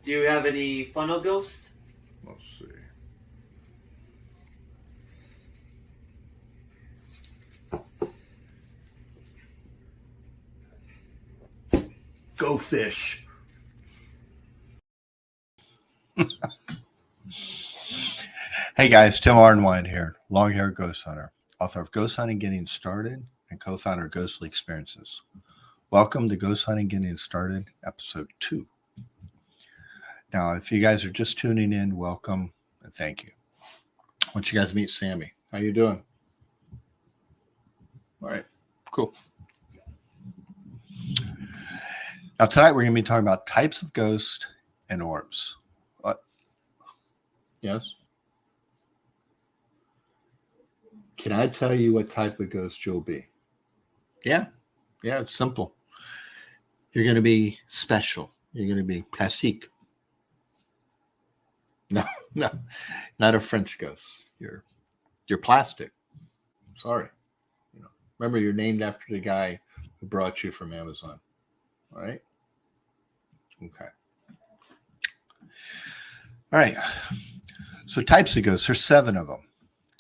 Do you have any funnel ghosts? Let's see. Go fish. Hey guys, Tim Arnwine here, long-haired ghost hunter, author of Ghost Hunting Getting Started and co-founder of Ghostly Experiences. Welcome to Ghost Hunting Getting Started, episode 2. Now, if you guys are just tuning in, welcome and thank you. I want you guys to meet Sammy. How you doing? All right, cool. Now, tonight we're going to be talking about types of ghosts and orbs. What? Yes? Can I tell you what type of ghost you'll be? Yeah, it's simple. You're going to be special. You're going to be plastique. No, not a French ghost. You're plastic. Sorry. Remember, you're named after the guy who brought you from Amazon. All right? Okay. All right. So types of ghosts, there's 7 of them.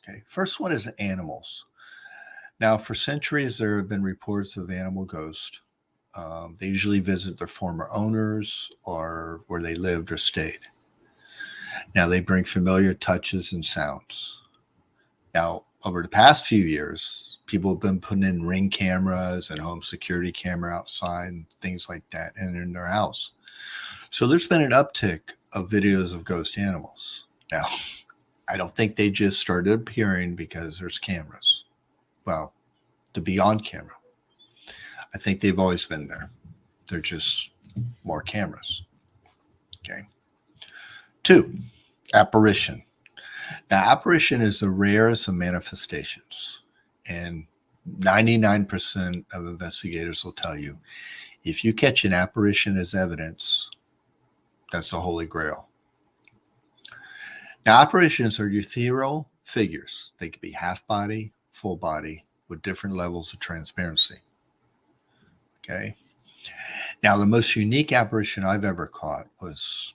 Okay. First one is animals. Now, for centuries, there have been reports of animal ghosts. They usually visit their former owners or where they lived or stayed. Now, they bring familiar touches and sounds. Now, over the past few years, people have been putting in Ring cameras and home security camera outside and things like that and in their house. So there's been an uptick of videos of ghost animals. Now, I don't think they just started appearing because there's cameras. Well, to be on camera. I think they've always been there. They're just more cameras. Okay. 2, apparition. Now, apparition is the rarest of manifestations, and 99% of investigators will tell you if you catch an apparition as evidence, that's the Holy Grail. Now, apparitions are ethereal figures. They could be half body, full body, with different levels of transparency. Okay. Now, the most unique apparition I've ever caught was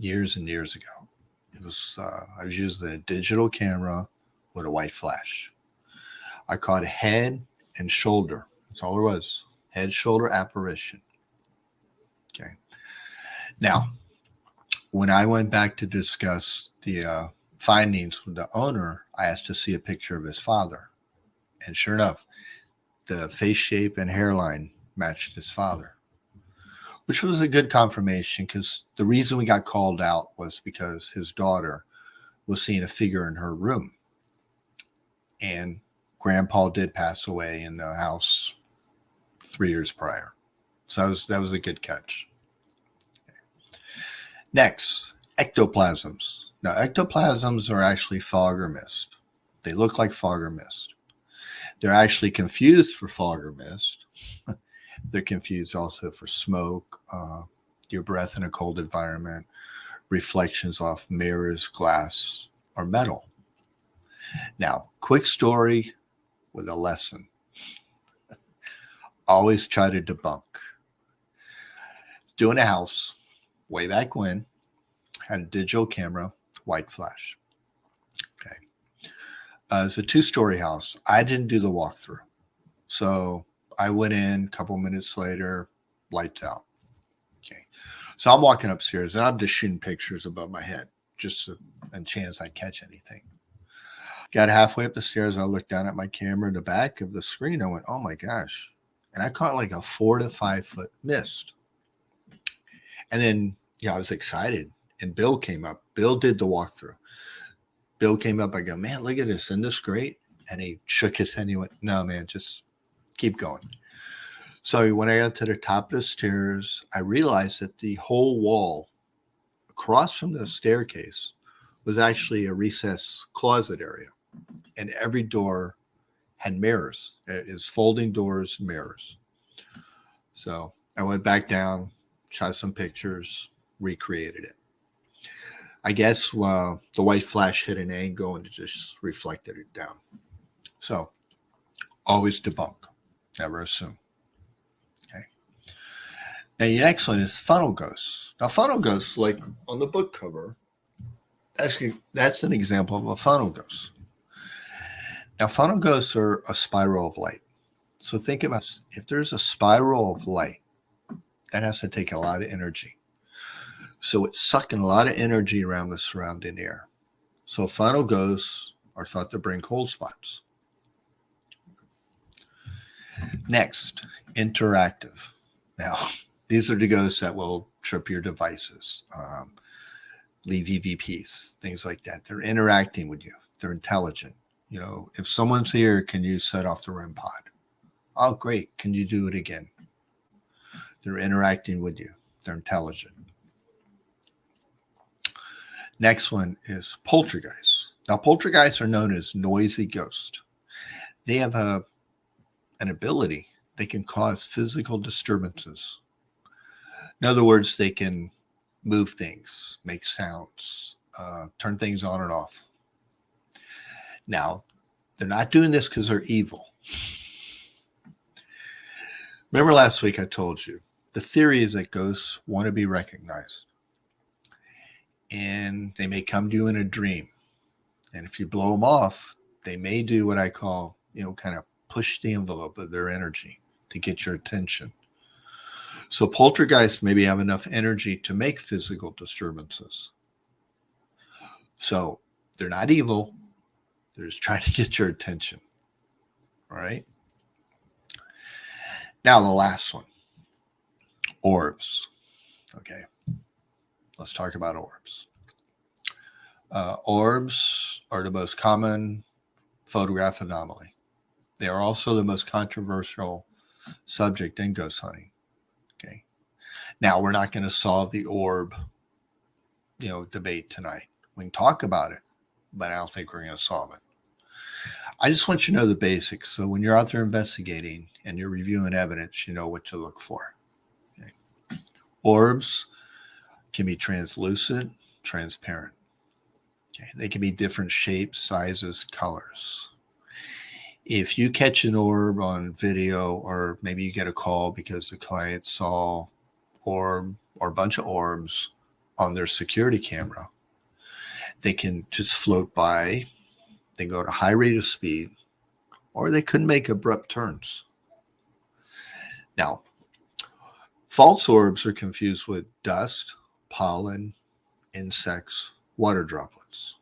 years and years ago. It was I was using a digital camera with a white flash. I caught head and shoulder. That's all there was. Head, shoulder apparition. Okay. Now, when I went back to discuss the findings with the owner, I asked to see a picture of his father. And sure enough, the face shape and hairline matched his father, which was a good confirmation because the reason we got called out was because his daughter was seeing a figure in her room. And Grandpa did pass away in the house 3 years prior. So that was a good catch. Next, ectoplasms. Now, ectoplasms are actually fog or mist. They look like fog or mist. They're actually confused for fog or mist. They're confused also for smoke, your breath in a cold environment, reflections off mirrors, glass, or metal. Now, quick story with a lesson. Always try to debunk. Doing a house way back when, had a digital camera, white flash. Okay. It's a 2-story house. I didn't do the walkthrough. So I went in a couple minutes later, lights out. Okay. So I'm walking upstairs and I'm just shooting pictures above my head, just a chance I catch anything. Got halfway up the stairs. I looked down at my camera in the back of the screen. I went, oh my gosh. And I caught like a 4 to 5 foot mist. And then, I was excited. And Bill came up. Bill did the walkthrough. Bill came up. I go, man, look at this. Isn't this great? And he shook his head and he went, no, man, just keep going. So when I got to the top of the stairs, I realized that the whole wall across from the staircase was actually a recessed closet area. And every door had mirrors. It was folding doors, mirrors. So I went back down, shot some pictures, recreated it. I guess the white flash hit an angle and it just reflected it down. So always debunk, never assume. Okay. Now, your next one is funnel ghosts. Now, funnel ghosts, like on the book cover, that's an example of a funnel ghost. Now, funnel ghosts are a spiral of light. So think about this. If there's a spiral of light, that has to take a lot of energy. So it's sucking a lot of energy around the surrounding air. So funnel ghosts are thought to bring cold spots. Next, interactive. Now, these are the ghosts that will trip your devices, leave EVPs, things like that. They're interacting with you. They're intelligent. You know, if someone's here, can you set off the REM pod? Oh, great. Can you do it again? They're interacting with you. They're intelligent. Next one is poltergeists. Now, poltergeists are known as noisy ghosts. They have an ability. They can cause physical disturbances. In other words, they can move things, make sounds, turn things on and off. Now, they're not doing this because they're evil. Remember last week I told you, the theory is that ghosts want to be recognized. And they may come to you in a dream. And if you blow them off, they may do what I call, kind of push the envelope of their energy to get your attention. So poltergeists maybe have enough energy to make physical disturbances. So they're not evil. They're just trying to get your attention. All right. Now the last one, orbs. Okay. Let's talk about orbs. Orbs are the most common photograph anomaly. They are also the most controversial subject in ghost hunting. Okay. Now, we're not going to solve the orb, debate tonight. We can talk about it, but I don't think we're going to solve it. I just want you to know the basics. So when you're out there investigating and you're reviewing evidence, you know what to look for. Okay. Orbs can be translucent, transparent. Okay. They can be different shapes, sizes, colors. If you catch an orb on video, or maybe you get a call because the client saw orb or a bunch of orbs on their security camera, they can just float by. They go at a high rate of speed, or they could make abrupt turns. Now, false orbs are confused with dust, pollen, insects, water droplets.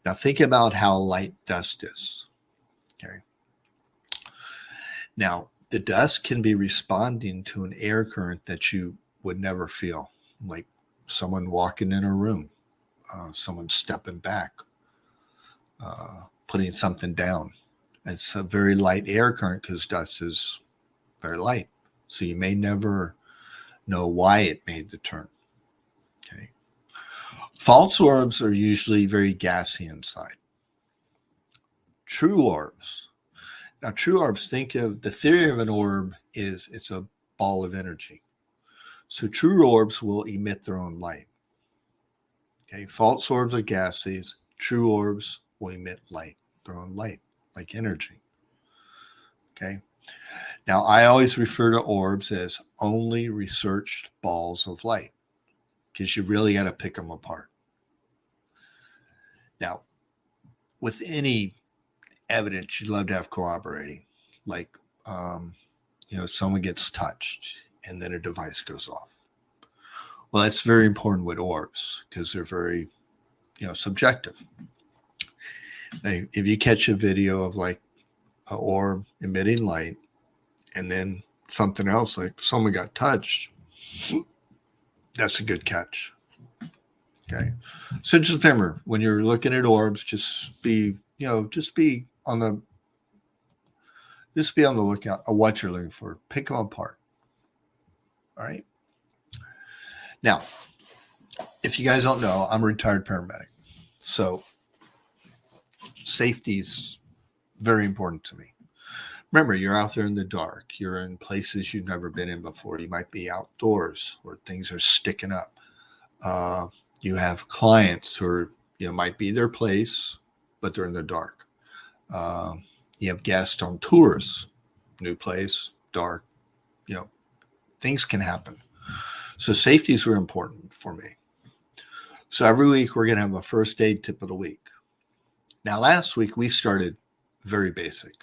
Now, think about how light dust is. Okay. Now, the dust can be responding to an air current that you would never feel, like someone walking in a room, someone stepping back, putting something down. It's a very light air current because dust is very light. So you may never know why it made the turn. Okay. False orbs are usually very gassy inside. True orbs. Now, true orbs, think of the theory of an orb is it's a ball of energy. So true orbs will emit their own light. Okay. False orbs are gases. True orbs will emit light, their own light, like energy. Okay. Now, I always refer to orbs as only researched balls of light because you really got to pick them apart. Now, with any evidence, you'd love to have corroborating, like, someone gets touched and then a device goes off. Well, that's very important with orbs because they're very, subjective. Now, if you catch a video of like an orb emitting light and then something else, like someone got touched, that's a good catch. Okay. So just remember, when you're looking at orbs, just be on the lookout of what you're looking for. Pick them apart. All right. Now, if you guys don't know, I'm a retired paramedic. So safety is very important to me. Remember, you're out there in the dark. You're in places you've never been in before. You might be outdoors where things are sticking up. You have clients who are, might be their place, but they're in the dark. You have guests on tours, new place, dark, things can happen. So safeties are important for me. So every week we're going to have a first aid tip of the week. Now, last week we started very basic.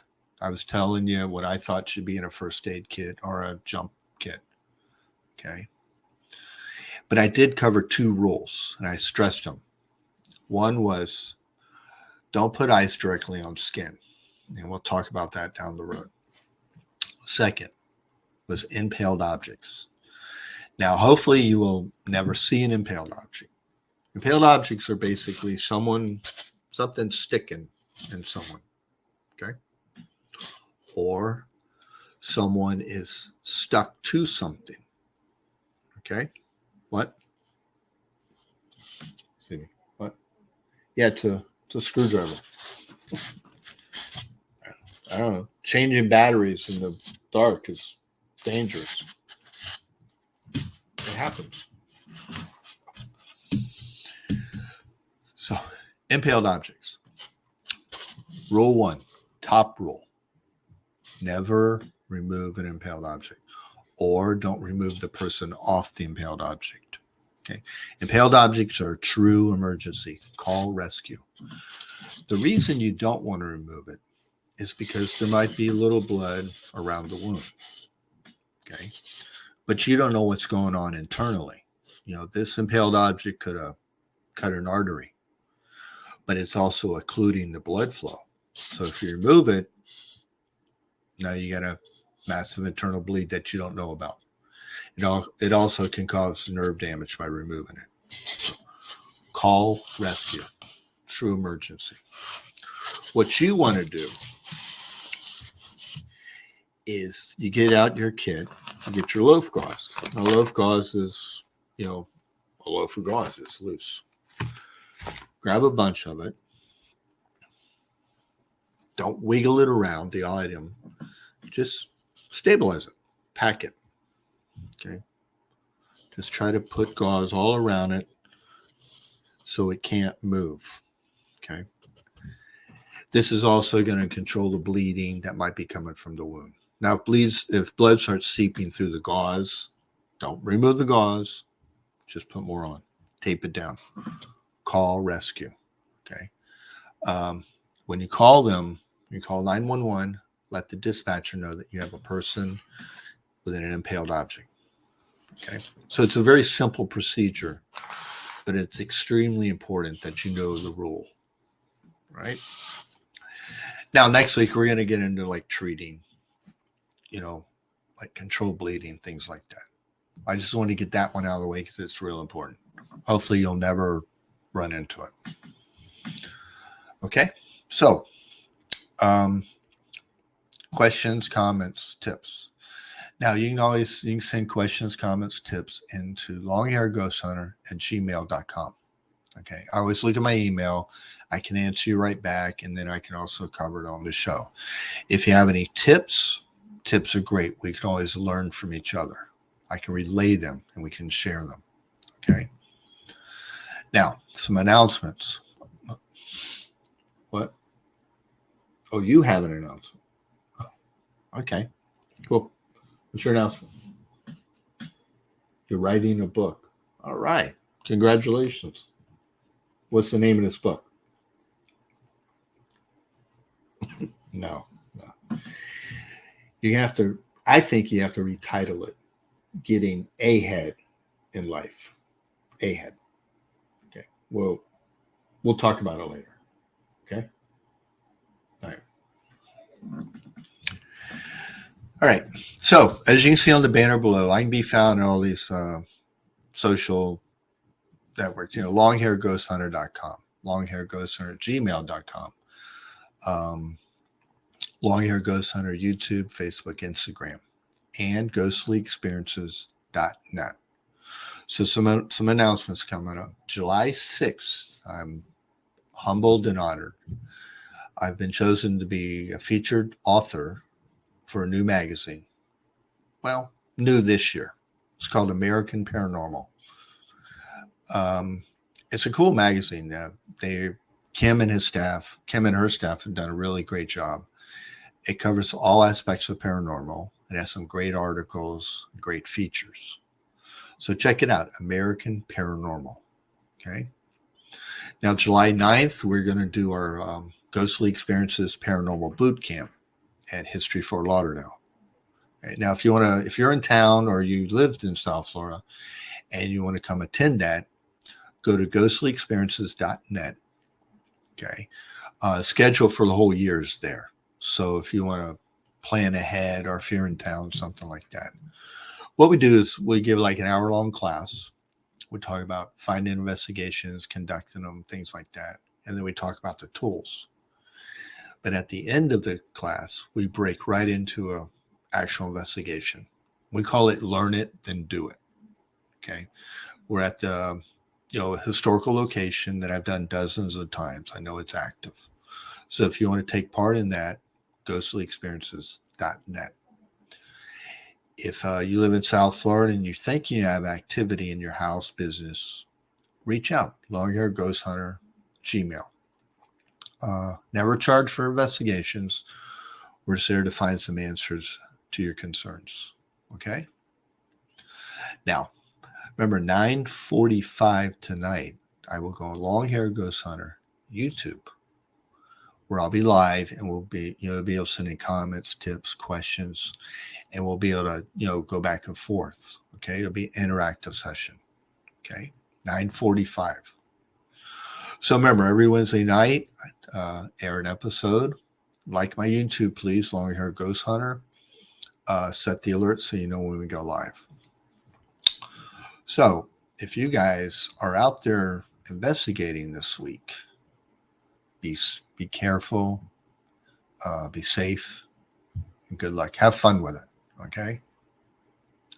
I was telling you what I thought should be in a first aid kit or a jump kit. Okay. But I did cover 2 rules and I stressed them. One was don't put ice directly on skin. And we'll talk about that down the road. Second was impaled objects. Now, hopefully you will never see an impaled object. Impaled objects are basically something sticking in someone, okay? Or someone is stuck to something, okay? What? Excuse me. What? Yeah, it's a screwdriver. I don't know. Changing batteries in the dark is dangerous. It happens. So, impaled objects. Rule 1, top rule. Never remove an impaled object, or don't remove the person off the impaled object. Okay. Impaled objects are a true emergency. Call rescue. The reason you don't want to remove it is because there might be a little blood around the wound. Okay. But you don't know what's going on internally. You know, this impaled object could have cut an artery, but it's also occluding the blood flow. So if you remove it, now you got a massive internal bleed that you don't know about. It also can cause nerve damage by removing it. So call rescue. True emergency. What you want to do is you get out your kit, you get your loaf gauze. Now, loaf gauze is, a loaf of gauze is loose. Grab a bunch of it. Don't wiggle it around the item. Just stabilize it. Pack it. Okay. Just try to put gauze all around it so it can't move. Okay. This is also going to control the bleeding that might be coming from the wound. Now, if blood starts seeping through the gauze, don't remove the gauze. Just put more on. Tape it down. Call rescue. Okay. When you call them, you call 911. Let the dispatcher know that you have a person within an impaled object. Okay. So it's a very simple procedure, but it's extremely important that you know the rule. Right. Now, next week, we're going to get into like treating, like control bleeding, things like that. I just want to get that one out of the way because it's real important. Hopefully you'll never run into it. Okay. So, questions, comments, tips. Now, you can send questions, comments, tips into longhairghosthunter@gmail.com. Okay. I always look at my email. I can answer you right back, and then I can also cover it on the show. If you have any tips are great. We can always learn from each other. I can relay them, and we can share them. Okay. Now, some announcements. What? Oh, you have an announcement. Okay. Cool. What's your announcement? You're writing a book. All right. Congratulations. What's the name of this book? No. I think you have to retitle it Getting Ahead in Life. Ahead. Okay. We'll talk about it later. Okay. All right. So as you can see on the banner below, I can be found in all these social networks, longhairghosthunter.com, longhairghosthunter@gmail.com, Longhair Ghost Hunter, YouTube, Facebook, Instagram, and ghostlyexperiences.net. So some announcements coming up. July 6th, I'm humbled and honored. I've been chosen to be a featured author for a new magazine. Well, new this year. It's called American Paranormal. It's a cool magazine. Kim and her staff have done a really great job. It covers all aspects of paranormal. It has some great articles, great features. So check it out, American Paranormal. Okay. Now, July 9th, we're going to do our Ghostly Experiences Paranormal Boot Camp at History Fort Lauderdale. Okay. Now, if you're in town or you lived in South Florida and you want to come attend that, go to ghostlyexperiences.net. Okay. Schedule for the whole year is there. So if you want to plan ahead or if you're in town, something like that. What we do is we give like an hour-long class. We talk about finding investigations, conducting them, things like that. And then we talk about the tools. But at the end of the class, we break right into an actual investigation. We call it Learn It, Then Do It. Okay. We're at the historical location that I've done dozens of times. I know it's active. So if you want to take part in that, ghostlyexperiences.net. If you live in South Florida and you think you have activity in your house business, reach out. Long Hair Ghost Hunter, Gmail. Never charge for investigations. We're just there to find some answers to your concerns. Okay? Now, remember, 9:45 tonight, I will go on Long Hair Ghost Hunter YouTube, where I'll be live and we'll be able to send in comments, tips, questions, and we'll be able to go back and forth. Okay, it'll be an interactive session. Okay, 9:45. So remember, every Wednesday night, air an episode. Like my YouTube, please, Long Hair Ghost Hunter. Set the alert so you know when we go live. So if you guys are out there investigating this week, be careful, be safe, and good luck. Have fun with it. Okay.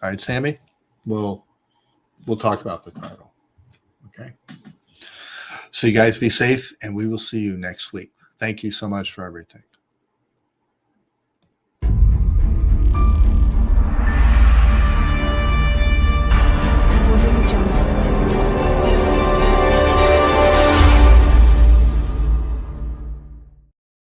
All right, Sammy. We'll talk about the title. Okay. So you guys be safe, and we will see you next week. Thank you so much for everything.